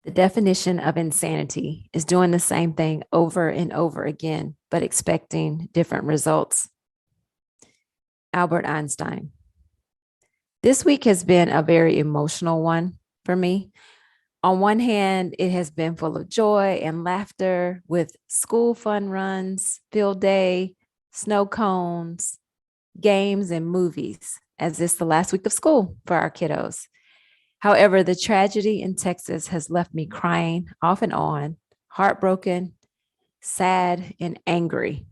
The definition of insanity is doing the same thing over and over again, but expecting different results. Albert Einstein. This week has been a very emotional one for me. On one hand, it has been full of joy and laughter with school fun runs, field day, snow cones, games, and movies, as it's the last week of school for our kiddos. However, the tragedy in Texas has left me crying off and on, heartbroken, sad, and angry.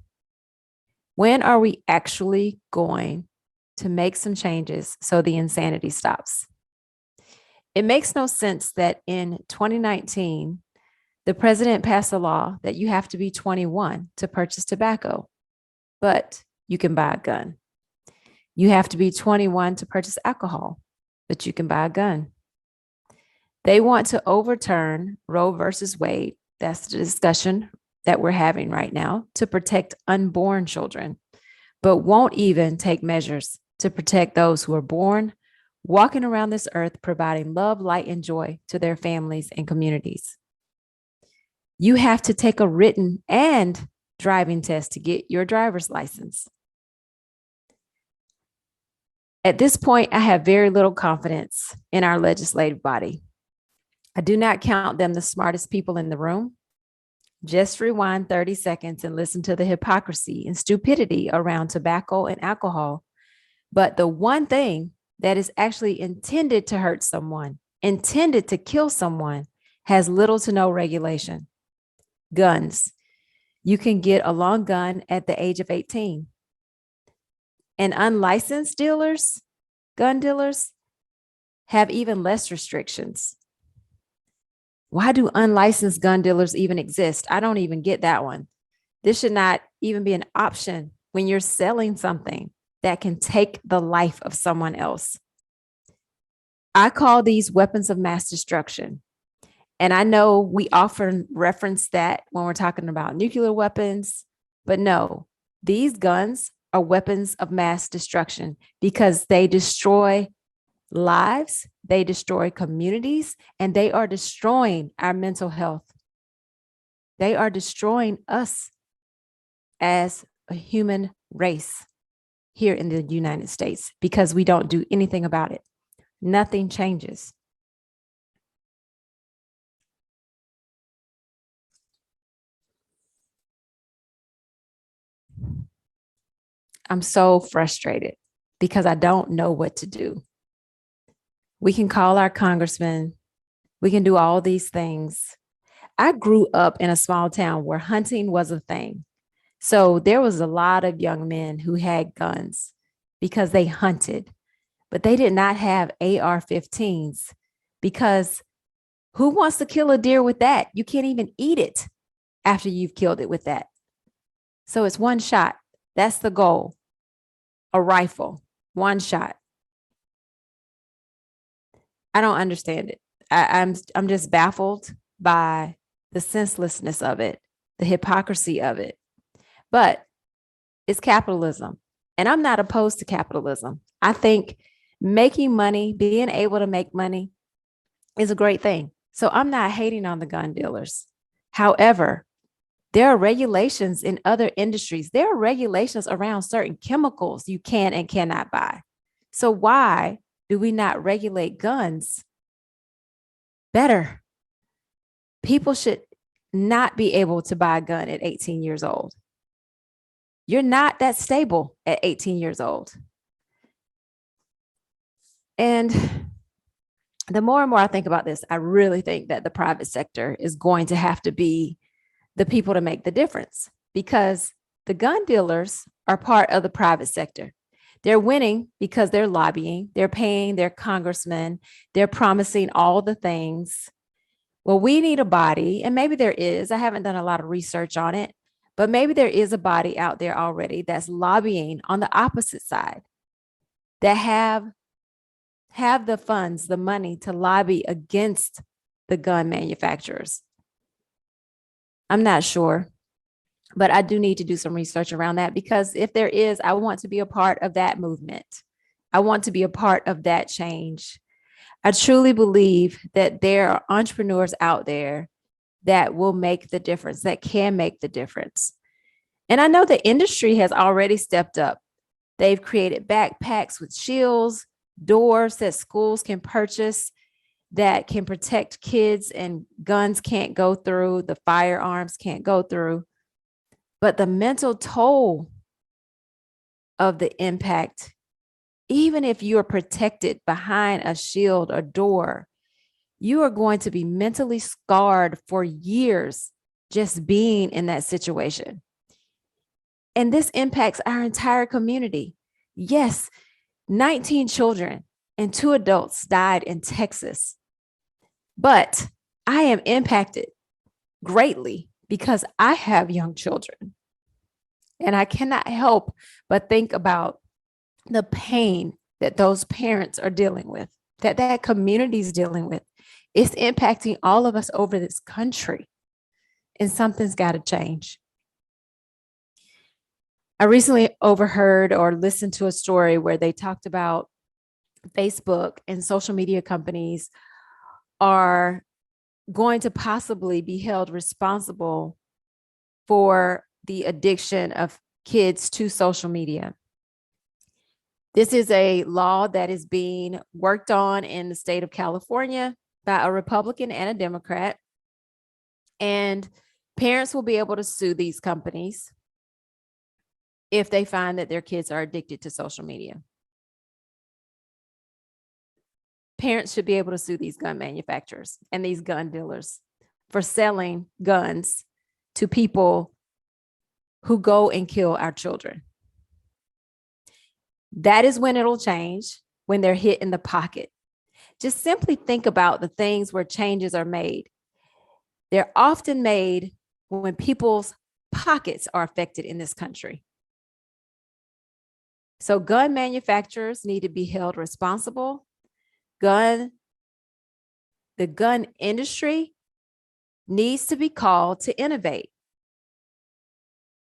When are we actually going to make some changes so the insanity stops? It makes no sense that in 2019, the president passed a law that you have to be 21 to purchase tobacco, but you can buy a gun. You have to be 21 to purchase alcohol, but you can buy a gun. They want to overturn Roe versus Wade. That's the discussion that we're having right now to protect unborn children, but won't even take measures to protect those who are born, walking around this earth, providing love, light, and joy to their families and communities. You have to take a written and driving test to get your driver's license. At this point, I have very little confidence in our legislative body. I do not count them the smartest people in the room. Just rewind 30 seconds and listen to the hypocrisy and stupidity around tobacco and alcohol. But the one thing that is actually intended to hurt someone, intended to kill someone, has little to no regulation. Guns. You can get a long gun at the age of 18. And unlicensed dealers, gun dealers, have even less restrictions. Why do unlicensed gun dealers even exist? I don't even get that one. This should not even be an option when you're selling something that can take the life of someone else. I call these weapons of mass destruction. And I know we often reference that when we're talking about nuclear weapons, but no, these guns are weapons of mass destruction because they destroy lives, they destroy communities, and they are destroying our mental health. They are destroying us as a human race here in the United States because we don't do anything about it. Nothing changes. I'm so frustrated because I don't know what to do. We can call our congressman. We can do all these things. I grew up in a small town where hunting was a thing. So there was a lot of young men who had guns because they hunted, but they did not have AR-15s because who wants to kill a deer with that? You can't even eat it after you've killed it with that. So it's one shot. That's the goal. A rifle, one shot. I don't understand it. I'm just baffled by the senselessness of it, the hypocrisy of it. But it's capitalism. And I'm not opposed to capitalism. I think making money, being able to make money is a great thing. So I'm not hating on the gun dealers. However, there are regulations in other industries. There are regulations around certain chemicals you can and cannot buy. So why do we not regulate guns better? People should not be able to buy a gun at 18 years old. You're not that stable at 18 years old. And the more and more I think about this, I really think that the private sector is going to have to be the people to make the difference because the gun dealers are part of the private sector. They're winning because they're lobbying, they're paying their congressmen, they're promising all the things. Well, we need a body, and maybe there is. I haven't done a lot of research on it, but maybe there is a body out there already that's lobbying on the opposite side that have the funds, the money to lobby against the gun manufacturers. I'm not sure, but I do need to do some research around that because if there is, I want to be a part of that movement. I want to be a part of that change. I truly believe that there are entrepreneurs out there that will make the difference, that can make the difference. And I know the industry has already stepped up. They've created backpacks with shields, doors that schools can purchase that can protect kids and guns can't go through, the firearms can't go through. But the mental toll of the impact, even if you are protected behind a shield or door, you are going to be mentally scarred for years just being in that situation. And this impacts our entire community. Yes, 19 children and 2 adults died in Texas. But I am impacted greatly because I have young children. And I cannot help but think about the pain that those parents are dealing with, that community is dealing with. It's impacting all of us over this country. And something's got to change. I recently overheard or listened to a story where they talked about Facebook and social media companies are going to possibly be held responsible for the addiction of kids to social media. This is a law that is being worked on in the state of California by a Republican and a Democrat. And parents will be able to sue these companies if they find that their kids are addicted to social media. Parents should be able to sue these gun manufacturers and these gun dealers for selling guns to people who go and kill our children. That is when it'll change, when they're hit in the pocket. Just simply think about the things where changes are made. They're often made when people's pockets are affected in this country. So gun manufacturers need to be held responsible. The gun industry needs to be called to innovate.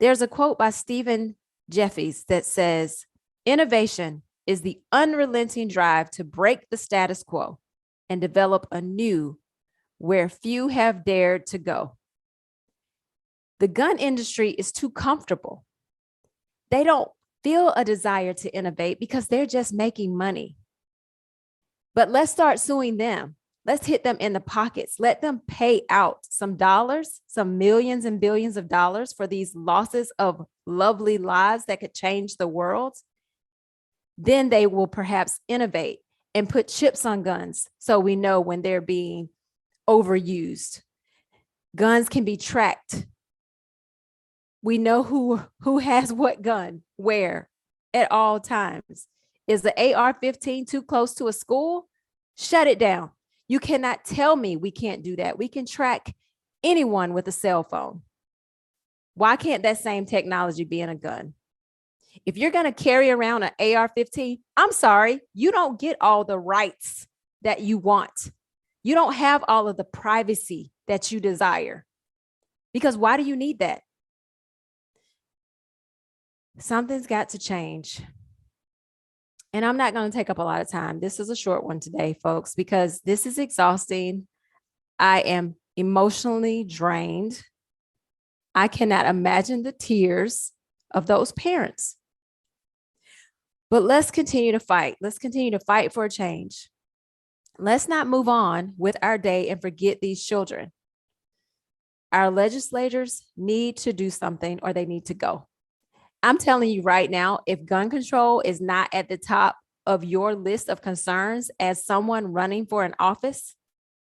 There's a quote by Stephen Jeffries that says, "Innovation is the unrelenting drive to break the status quo and develop a new where few have dared to go." The gun industry is too comfortable. They don't feel a desire to innovate because they're just making money. But let's start suing them. Let's hit them in the pockets. Let them pay out some dollars, some millions and billions of dollars for these losses of lovely lives that could change the world. Then they will perhaps innovate and put chips on guns so we know when they're being overused. Guns can be tracked. We know who has what gun, where, at all times. Is the AR-15 too close to a school? Shut it down. You cannot tell me we can't do that. We can track anyone with a cell phone. Why can't that same technology be in a gun? If you're going to carry around an AR-15, I'm sorry, you don't get all the rights that you want. You don't have all of the privacy that you desire. Because why do you need that? Something's got to change. And I'm not going to take up a lot of time. This is a short one today, folks, because this is exhausting. I am emotionally drained. I cannot imagine the tears of those parents. But let's continue to fight. Let's continue to fight for a change. Let's not move on with our day and forget these children. Our legislators need to do something or they need to go. I'm telling you right now, if gun control is not at the top of your list of concerns as someone running for an office,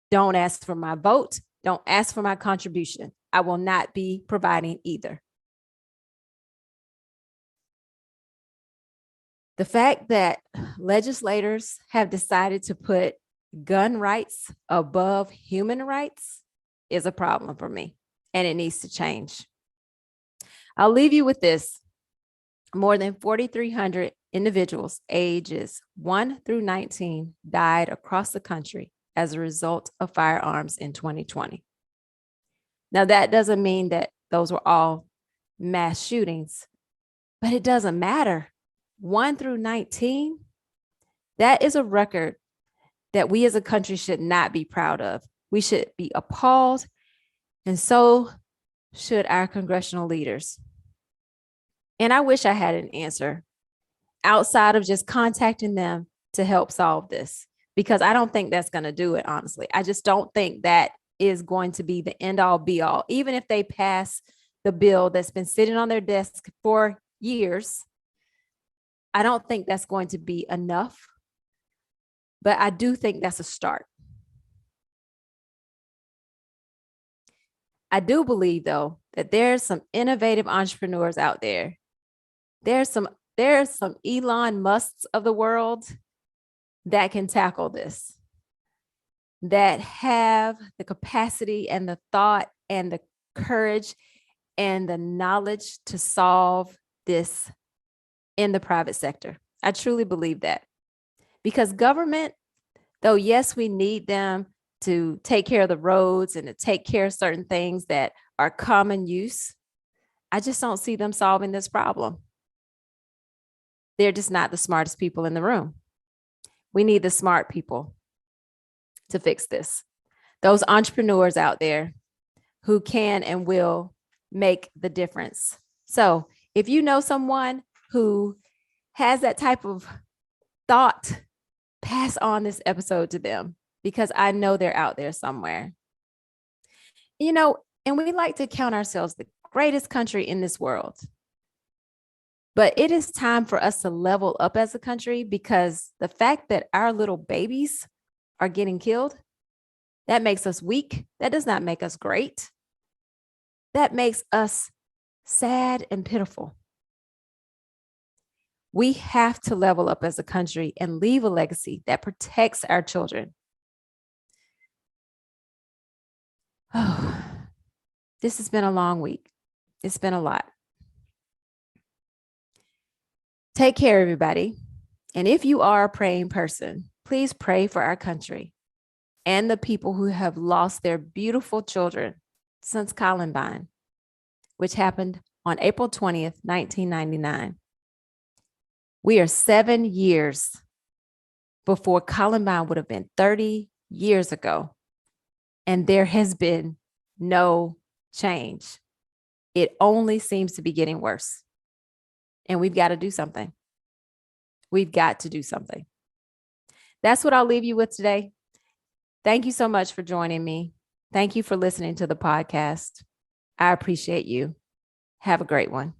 don't ask for my vote. Don't ask for my contribution. I will not be providing either. The fact that legislators have decided to put gun rights above human rights is a problem for me, and it needs to change. I'll leave you with this. More than 4,300 individuals ages 1 through 19 died across the country as a result of firearms in 2020. Now, that doesn't mean that those were all mass shootings, but it doesn't matter. 1 through 19, that is a record that we as a country should not be proud of. We should be appalled, and so should our congressional leaders. And I wish I had an answer outside of just contacting them to help solve this, because I don't think that's going to do it, honestly. I just don't think that is going to be the end all be all. Even if they pass the bill that's been sitting on their desk for years, I don't think that's going to be enough. But I do think that's a start. I do believe, though, that there's some innovative entrepreneurs out there. There's some Elon Musks of the world that can tackle this, that have the capacity and the thought and the courage and the knowledge to solve this in the private sector. I truly believe that, because government, though, yes, we need them to take care of the roads and to take care of certain things that are common use, I just don't see them solving this problem. They're just not the smartest people in the room. We need the smart people to fix this. Those entrepreneurs out there who can and will make the difference. So if you know someone who has that type of thought, pass on this episode to them, because I know they're out there somewhere. And we like to count ourselves the greatest country in this world. But it is time for us to level up as a country, because the fact that our little babies are getting killed, that makes us weak. That does not make us great. That makes us sad and pitiful. We have to level up as a country and leave a legacy that protects our children. Oh, this has been a long week. It's been a lot. Take care, everybody. And if you are a praying person, please pray for our country and the people who have lost their beautiful children since Columbine, which happened on April 20th, 1999. We are 7 years before Columbine would have been 30 years ago. And there has been no change. It only seems to be getting worse. And we've got to do something. We've got to do something. That's what I'll leave you with today. Thank you so much for joining me. Thank you for listening to the podcast. I appreciate you. Have a great one.